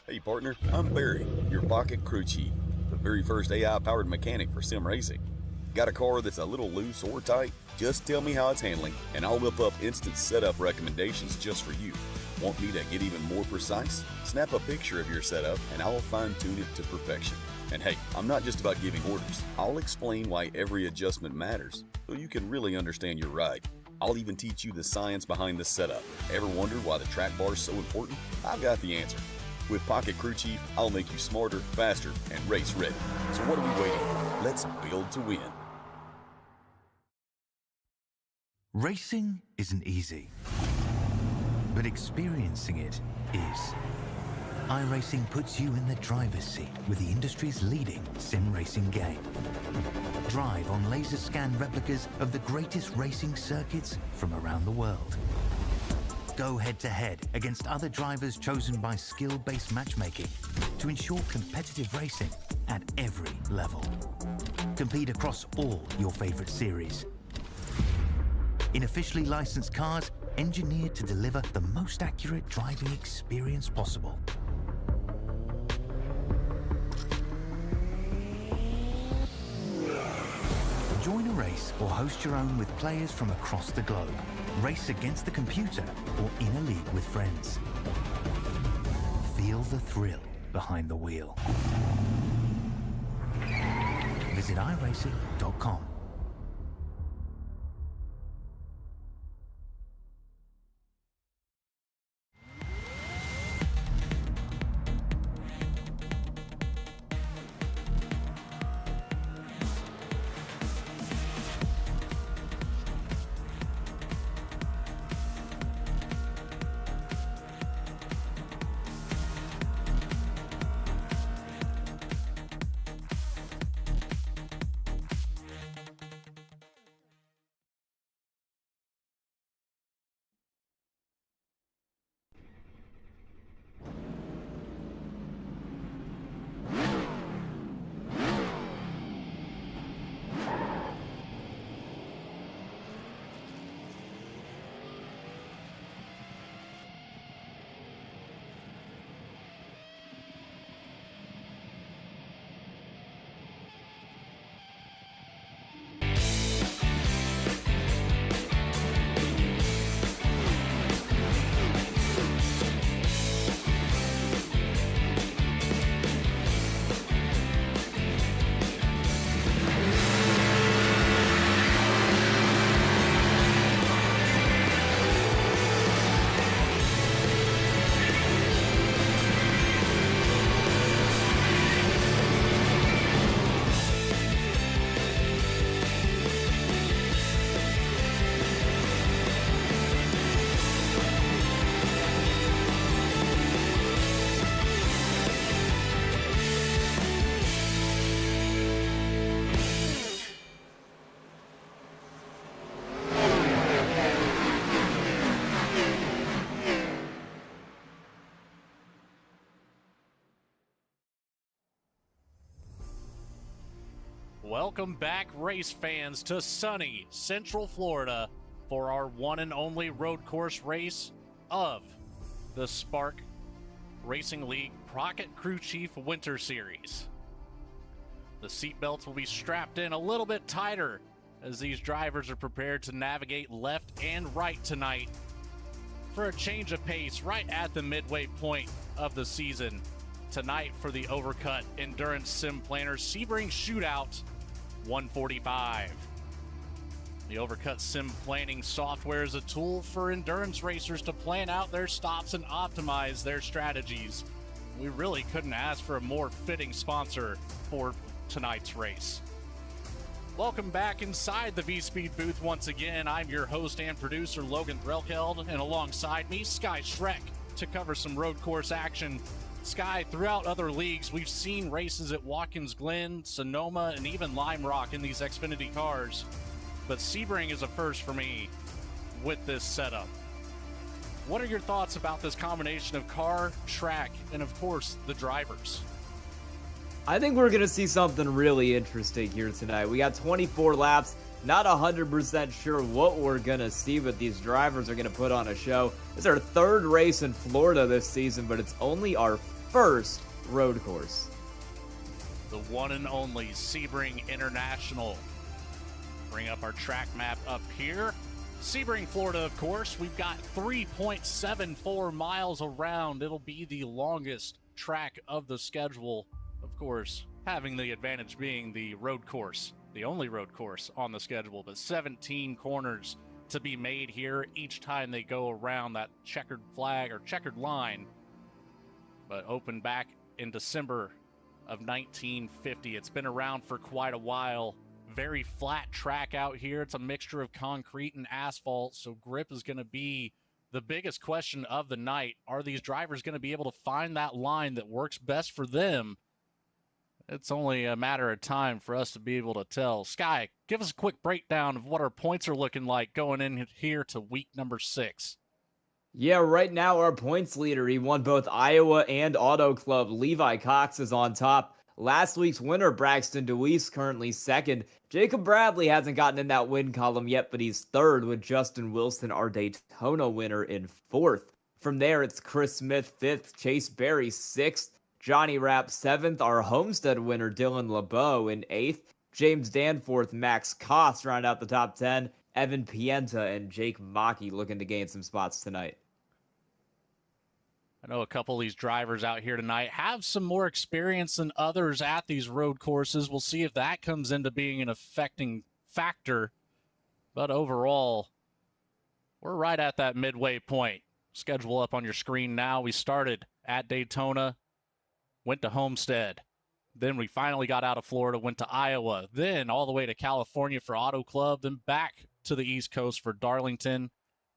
Hey partner, I'm Barry, your pocket crew chief, the very first AI-powered mechanic for sim racing. Got a car that's a little loose or tight? Just tell me how it's handling, and I'll whip up instant setup recommendations just for you. Want me to get even more precise? Snap a picture of your setup, and I'll fine-tune it to perfection. And hey, I'm not just about giving orders. I'll explain why every adjustment matters, so you can really understand your ride. I'll even teach you the science behind the setup. Ever wonder why the track bar is so important? I've got the answer. With Pocket Crew Chief, I'll make you smarter, faster, and race ready. So what are we waiting for? Let's build to win. Racing isn't easy, but experiencing it is. iRacing puts you in the driver's seat with the industry's leading sim racing game. Drive on laser scan replicas of the greatest racing circuits from around the world. Go head-to-head against other drivers chosen by skill-based matchmaking to ensure competitive racing at every level. Compete across all your favorite series. In officially licensed cars, engineered to deliver the most accurate driving experience possible. Join a race or host your own with players from across the globe. Race against the computer or in a league with friends. Feel the thrill behind the wheel. Visit iRacing.com. Welcome back, race fans, to sunny Central Florida for our one and only road course race of the SPARK Racing League Pocket Crew Chief Winter Series. The seatbelts will be strapped in a little bit tighter as these drivers are prepared to navigate left and right tonight for a change of pace right at the midway point of the season. Tonight for the Overcut Endurance Sim Planner Sebring Shootout 145. The Overcut Sim Planning software is a tool for endurance racers to plan out their stops and optimize their strategies. We really couldn't ask for a more fitting sponsor for tonight's race. Welcome back inside the V-Speed booth once again. I'm your host and producer, Logan Threlkeld, and alongside me, Sky Shrek, to cover some road course action. Sky, throughout other leagues, we've seen races at Watkins Glen, Sonoma, and even Lime Rock in these Xfinity cars. But Sebring is a first for me with this setup. What are your thoughts about this combination of car, track, and of course, the drivers? I think we're going to see something really interesting here tonight. We got 24 laps. Not 100% sure what we're going to see, but these drivers are going to put on a show. It's our third race in Florida this season, but it's only our first road course. The one and only Sebring International. Bring up our track map up here. Sebring, Florida, of course. We've got 3.74 miles around. It'll be the longest track of the schedule. Of course, having the advantage being the road course, the only road course on the schedule, but 17 corners to be made here each time they go around that checkered flag or checkered line. But opened back in December of 1950. It's been around for quite a while. Very flat track out here. It's a mixture of concrete and asphalt, so grip is going to be the biggest question of the night. Are these drivers going to be able to find that line that works best for them? It's only a matter of time for us to be able to tell. Sky, give us a quick breakdown of what our points are looking like going in here to week number 6. Yeah, right now our points leader, he won both Iowa and Auto Club. Levi Cox is on top. Last week's winner, Braxton DeWeese, currently second. Jacob Bradley hasn't gotten in that win column yet, but he's third, with Justin Wilson, our Daytona winner, in fourth. From there, it's Chris Smith fifth, Chase Berry sixth, Johnny Rapp seventh, our Homestead winner, Dylan LeBeau, in eighth, James Danforth, Max Koss round out the top 10, Evan Pienta, and Jake Maki looking to gain some spots tonight. I know a couple of these drivers out here tonight have some more experience than others at these road courses. We'll see if that comes into being an affecting factor. But overall, we're right at that midway point. Schedule up on your screen now. We started at Daytona, went to Homestead. Then we finally got out of Florida, went to Iowa. Then all the way to California for Auto Club. Then back to the East Coast for Darlington.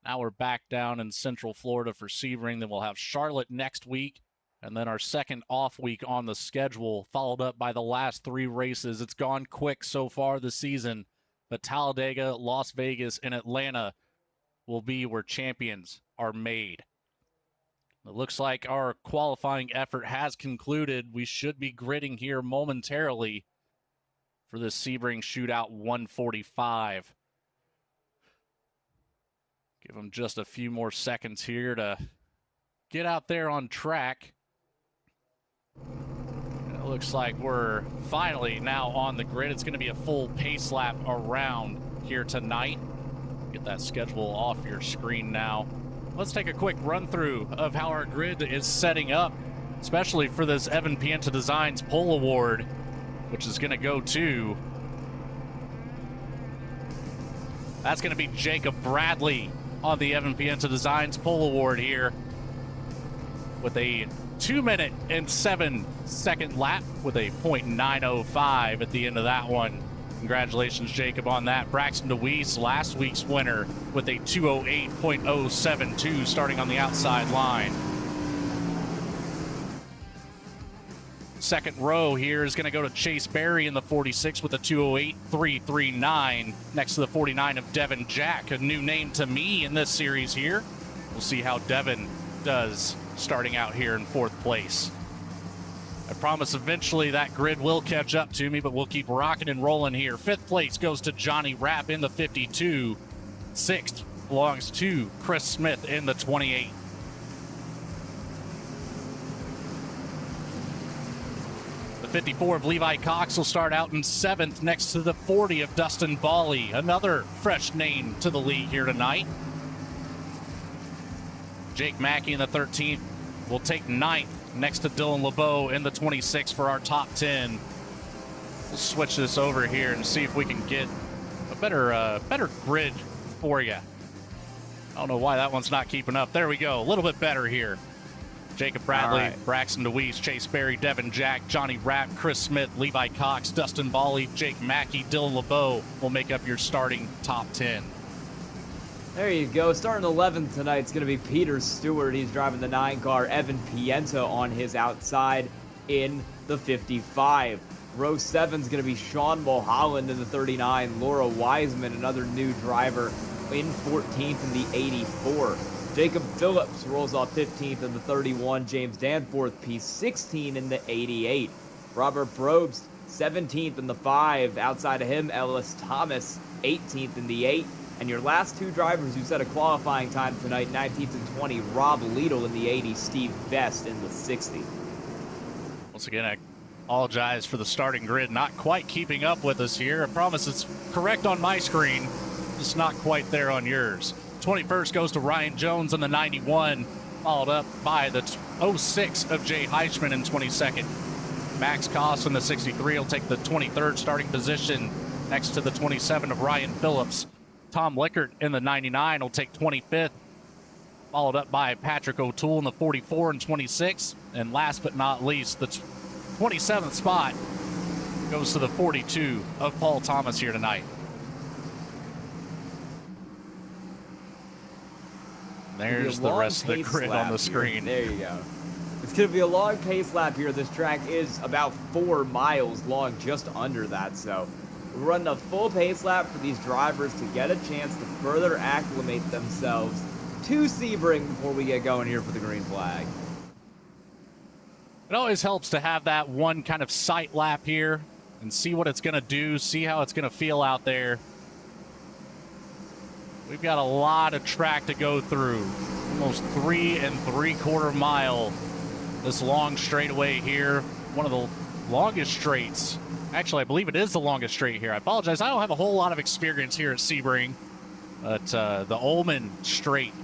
Now we're back down in Central Florida for Sebring. Then we'll have Charlotte next week. And then our second off week on the schedule, followed up by the last 3 races. It's gone quick so far this season. But Talladega, Las Vegas, and Atlanta will be where champions are made. It looks like our qualifying effort has concluded. We should be gridding here momentarily for this Sebring Shootout 145. Give them just a few more seconds here to get out there on track. And it looks like we're finally now on the grid. It's going to be a full pace lap around here tonight. Get that schedule off your screen now. Let's take a quick run through of how our grid is setting up, especially for this Evan Pienta Designs Pole Award, which is going to go to... That's going to be Jacob Bradley on the Evan Pienta Designs Pole Award here with a 2-minute and 7-second lap with a .905 at the end of that one. Congratulations, Jacob, on that. Braxton DeWeese, last week's winner, with a 2:08.072 starting on the outside line. Second row here is going to go to Chase Berry in the 46 with a 2:08.339. Next to the 49 of Devin Jack, a new name to me in this series here. We'll see how Devin does starting out here in 4th place. I promise eventually that grid will catch up to me, but we'll keep rocking and rolling here. 5th place goes to Johnny Rapp in the 52. 6th belongs to Chris Smith in the 28. The 54 of Levi Cox will start out in 7th next to the 40 of Dustin Bawley, another fresh name to the league here tonight. Jake Mackey in the 13th will take 9th next to Dylan LeBeau in the 26 for our top 10. We'll switch this over here and see if we can get a better grid for you. I don't know why that one's not keeping up. There we go. A little bit better here. Jacob Bradley, right. Braxton DeWeese, Chase Berry, Devin Jack, Johnny Rapp, Chris Smith, Levi Cox, Dustin Bawley, Jake Mackey, Dylan LeBeau will make up your starting top 10. There you go. Starting 11th tonight, it's going to be Peter Stewart. He's driving the 9 car. Evan Pienta on his outside in the 55. Row 7 is going to be Sean Mulholland in the 39. Laura Wiseman, another new driver, in 14th in the 84. Jacob Phillips rolls off 15th in the 31. James Danforth, P16 in the 88. Robert Brobst, 17th in the 5. Outside of him, Ellis Thomas, 18th in the 8. And your last 2 drivers who set a qualifying time tonight, 19th and 20, Rob Liedl in the 80, Steve Vest in the 60. Once again, I apologize for the starting grid not quite keeping up with us here. I promise it's correct on my screen, just not quite there on yours. 21st goes to Ryan Jones in the 91, followed up by the 06 of Jay Heishman in 22nd. Max Koss in the 63 will take the 23rd starting position next to the 27 of Ryan Phillips. Tom Lickert in the 99 will take 25th, followed up by Patrick O'Toole in the 44 and 26. And last but not least, the 27th spot goes to the 42 of Paul Thomas here tonight. There's the rest of the grid on the screen. There you go. It's going to be a long pace lap here. This track is about 4 miles long, just under that. So we're running a full pace lap for these drivers to get a chance to further acclimate themselves to Sebring before we get going here for the green flag. It always helps to have that one kind of sight lap here and see what it's going to do, see how it's going to feel out there. We've got a lot of track to go through. Almost 3 3/4 mile. This long straightaway here. One of the longest straights. Actually, I believe it is the longest straight here. I apologize. I don't have a whole lot of experience here at Sebring. But the Ullman straight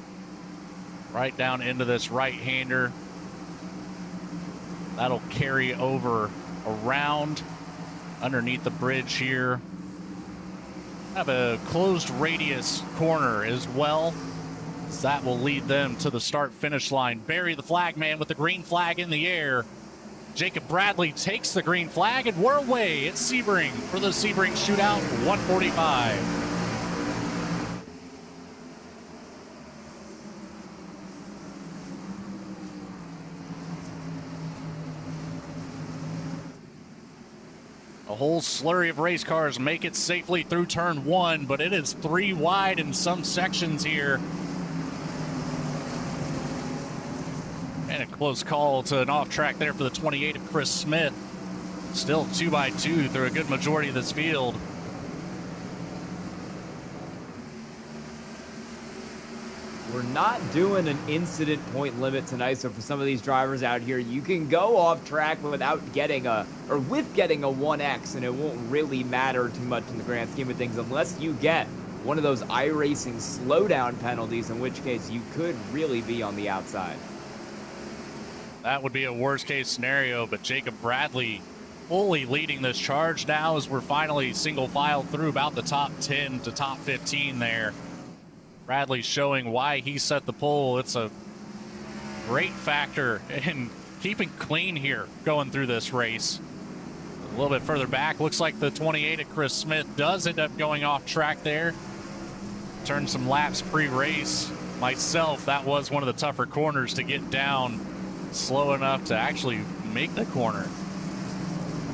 right down into this right-hander. That'll carry over around underneath the bridge here. Have a closed radius corner as well. So that will lead them to the start-finish line. Barry the flag man with the green flag in the air. Jacob Bradley takes the green flag, and we're away at Sebring for the Sebring Shootout 145. A whole slurry of race cars make it safely through turn 1, but it is 3 wide in some sections here. And a close call to an off track there for the 28 of Chris Smith. Still 2x2 through a good majority of this field. We're not doing an incident point limit tonight, so for some of these drivers out here, you can go off track without getting with getting a 1X, and it won't really matter too much in the grand scheme of things unless you get one of those iRacing slowdown penalties, in which case you could really be on the outside. That would be a worst case scenario, but Jacob Bradley fully leading this charge now as we're finally single file through about the top 10 to top 15 there. Bradley showing why he set the pole. It's a great factor in keeping clean here going through this race. A little bit further back, looks like the 28 of Chris Smith does end up going off track there. Turned some laps pre-race. Myself, that was one of the tougher corners to get down slow enough to actually make the corner.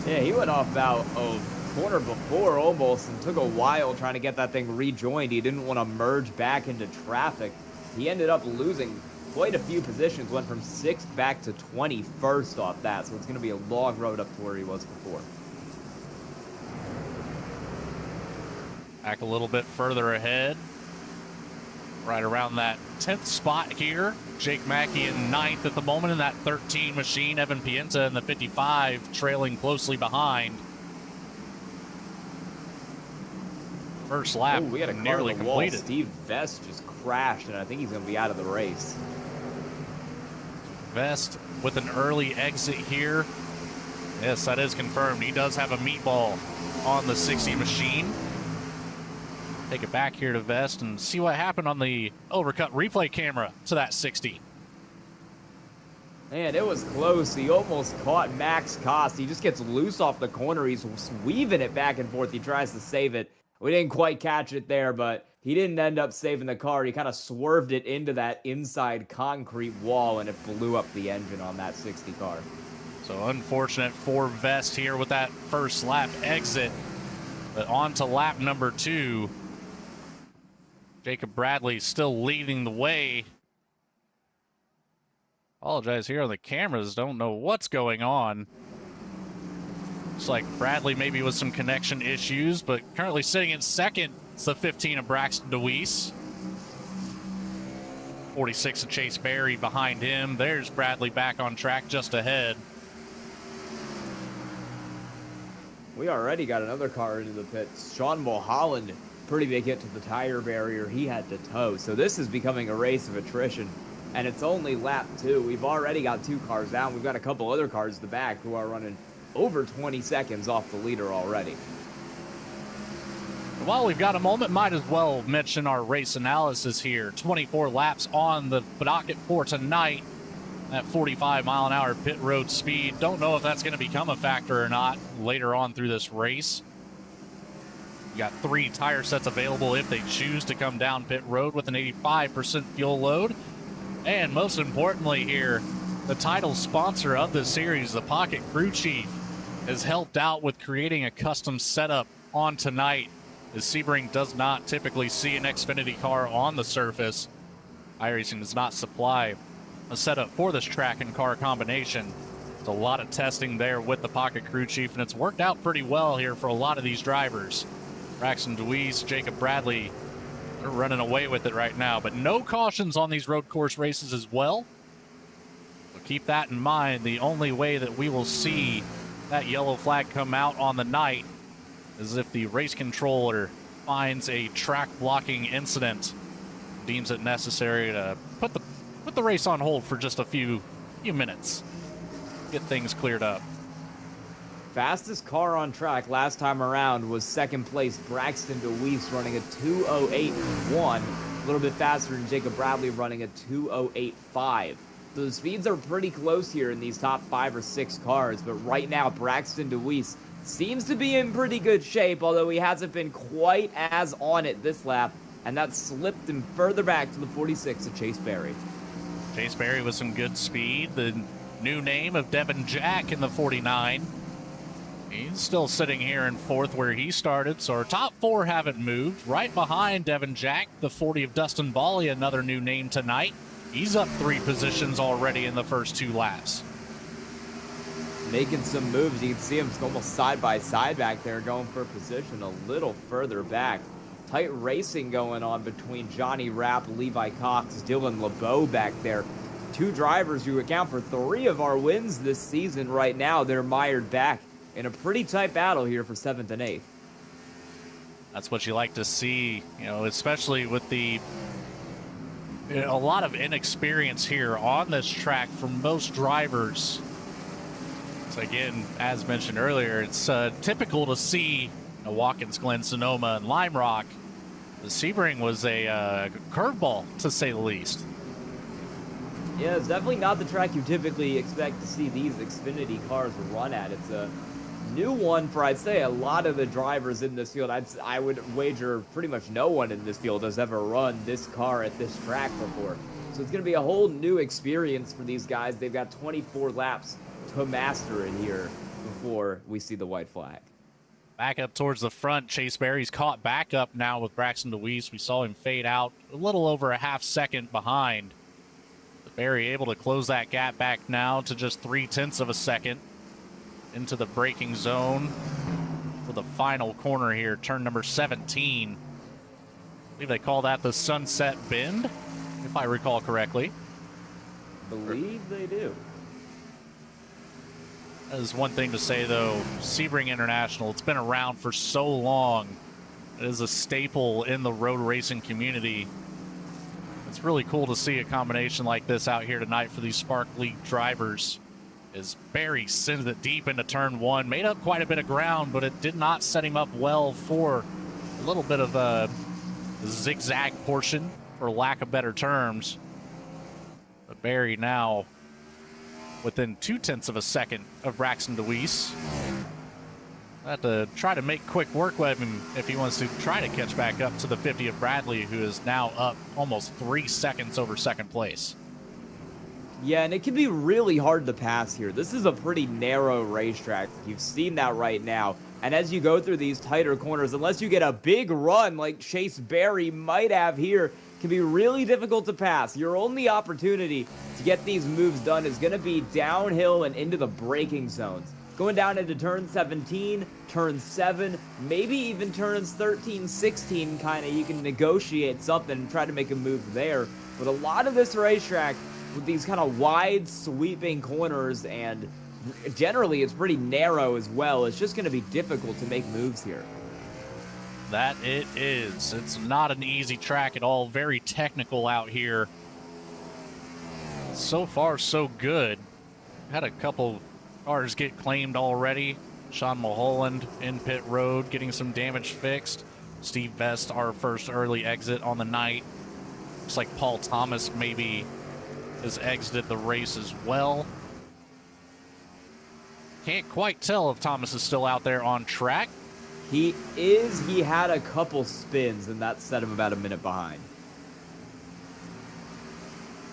Yeah, he went off about a corner before almost and took a while trying to get that thing rejoined. He didn't want to merge back into traffic. He ended up losing quite a few positions, went from 6th back to 21st off that, so it's going to be a long road up to where he was before. Back a little bit further ahead, right around that 10th spot here. Jake Mackey in 9th at the moment in that 13 machine. Evan Pienta in the 55 trailing closely behind. First lap we got a nearly car on the wall. completed. Steve Vest just crashed, and I think he's going to be out of the race. Vest with an early exit here. Yes, that is confirmed. He does have a meatball on the 60 machine. Take it back here to Vest and see what happened on the overcut replay camera to that 60. Man, it was close. He almost caught Max Koss. He just gets loose off the corner. He's weaving it back and forth. He tries to save it. We didn't quite catch it there, but he didn't end up saving the car. He kind of swerved it into that inside concrete wall, and it blew up the engine on that 60 car. So unfortunate for Vest here with that first lap exit. But on to lap number 2. Jacob Bradley still leading the way. Apologize here on the cameras. Don't know what's going on. Looks like Bradley maybe with some connection issues, but currently sitting in second. It's the 15 of Braxton DeWeese. 46 of Chase Berry behind him. There's Bradley back on track just ahead. We already got another car into the pits. Sean Mulholland, pretty big hit to the tire barrier. He had to tow. So this is becoming a race of attrition. And it's only lap 2. We've already got 2 cars down. We've got a couple other cars in the back who are running over 20 seconds off the leader already. While we've got a moment, might as well mention our race analysis here. 24 laps on the docket for tonight. That 45-mile-an-hour pit road speed. Don't know if that's going to become a factor or not later on through this race. You got 3 tire sets available if they choose to come down pit road with an 85% fuel load. And most importantly here, the title sponsor of this series, the Pocket Crew Chief, has helped out with creating a custom setup on tonight, as Sebring does not typically see an Xfinity car on the surface. iRacing does not supply a setup for this track and car combination. There's a lot of testing there with the Pocket Crew Chief, and it's worked out pretty well here for a lot of these drivers. Braxton Deweese, Jacob Bradley, they're running away with it right now, but no cautions on these road course races as well. So keep that in mind. The only way that we will see that yellow flag come out on the night is if the race controller finds a track blocking incident, deems it necessary to put the race on hold for just a few minutes, get things cleared up. Fastest car on track last time around was second place Braxton Deweese running a 2:08.1, a little bit faster than Jacob Bradley running a 2:08.5. So the speeds are pretty close here in these top 5 or 6 cars, but right now Braxton Deweese seems to be in pretty good shape, although he hasn't been quite as on it this lap, and that slipped him further back to the 46 of Chase Berry. Chase Berry with some good speed. The new name of Devin Jack in the 49. He's still sitting here in 4th where he started, so our top 4 haven't moved. Right behind Devin Jack, the 40 of Dustin Bally, another new name tonight. He's up 3 positions already in the first 2 laps. Making some moves. You can see him almost side by side back there, going for a position a little further back. Tight racing going on between Johnny Rapp, Levi Cox, Dylan LeBeau back there. 2 drivers who account for 3 of our wins this season right now. They're mired back in a pretty tight battle here for 7th and 8th. That's what you like to see, especially with a lot of inexperience here on this track for most drivers. So again, as mentioned earlier, it's typical to see Watkins Glen, Sonoma, and Lime Rock. The Sebring was a curveball, to say the least. Yeah, it's definitely not the track you typically expect to see these Xfinity cars run at. It's a new one for, I'd say, a lot of the drivers in this field. I would wager pretty much no one in this field has ever run this car at this track before. So it's going to be a whole new experience for these guys. They've got 24 laps to master it here before we see the white flag. Back up towards the front, Chase Berry's caught back up now with Braxton Deweese. We saw him fade out a little over a half second behind. But Berry able to close that gap back now to just 0.3 of a second into the braking zone for the final corner here, turn number 17. I believe they call that the Sunset Bend, if I recall correctly. Believe they do. That is one thing to say, though. Sebring International, it's been around for so long. It is a staple in the road racing community. It's really cool to see a combination like this out here tonight for these Spark League drivers. As Berry sends it deep into turn 1, made up quite a bit of ground, but it did not set him up well for a little bit of a zigzag portion, for lack of better terms. But Berry now within 0.2 of a second of Braxton Deweese. I have to try to make quick work with him if he wants to try to catch back up to the 50 of Bradley, who is now up almost 3 seconds over second place. Yeah, and it can be really hard to pass here. This is a pretty narrow racetrack. You've seen that right now. And as you go through these tighter corners, unless you get a big run like Chase Berry might have here, can be really difficult to pass. Your only opportunity to get these moves done is going to be downhill and into the braking zones. Going down into turn 17, turn 7, maybe even turns 13, 16, kind of, you can negotiate something and try to make a move there. But a lot of this racetrack, with these kind of wide sweeping corners and generally it's pretty narrow as well. It's just going to be difficult to make moves here. That it is. It's not an easy track at all. Very technical out here. So far, so good. Had a couple cars get claimed already. Sean Mulholland in pit road getting some damage fixed. Steve Vest, our first early exit on the night. Looks like Paul Thomas maybe has exited the race as well. Can't quite tell if Thomas is still out there on track. He is. He had a couple spins, and that set him about a minute behind.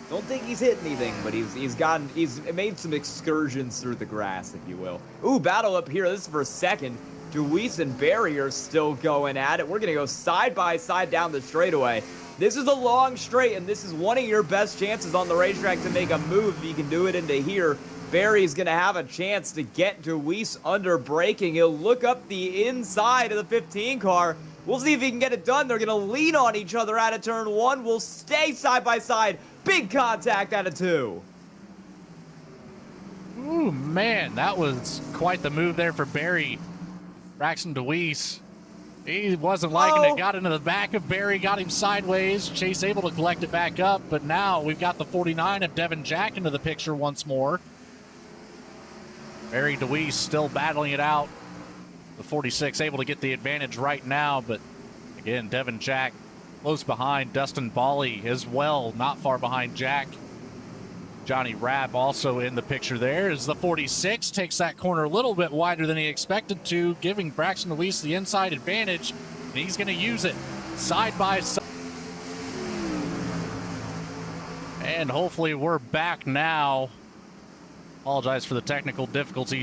Don't think he's hit anything, but he's made some excursions through the grass, if you will. Ooh, battle up here. This is for second. Deweese and Barry are still going at it. We're going to go side by side down the straightaway. This is a long straight, and this is one of your best chances on the racetrack to make a move if you can do it into here. Barry's going to have a chance to get Deweese under braking. He'll look up the inside of the 15 car. We'll see if he can get it done. They're going to lean on each other out of turn 1. We'll stay side by side. Big contact out of 2. Ooh, man, that was quite the move there for Barry. Braxton Deweese, he wasn't liking it. Got into the back of Barry, got him sideways. Chase able to collect it back up, but now we've got the 49 of Devin Jack into the picture once more. Barry Deweese still battling it out. The 46 able to get the advantage right now, but again, Devin Jack close behind. Dustin Bawley as well, not far behind Jack. Johnny Rapp also in the picture there as the 46 takes that corner a little bit wider than he expected to, giving Braxton Deweese the inside advantage, and he's going to use it side by side. And hopefully we're back now. Apologize for the technical difficulties.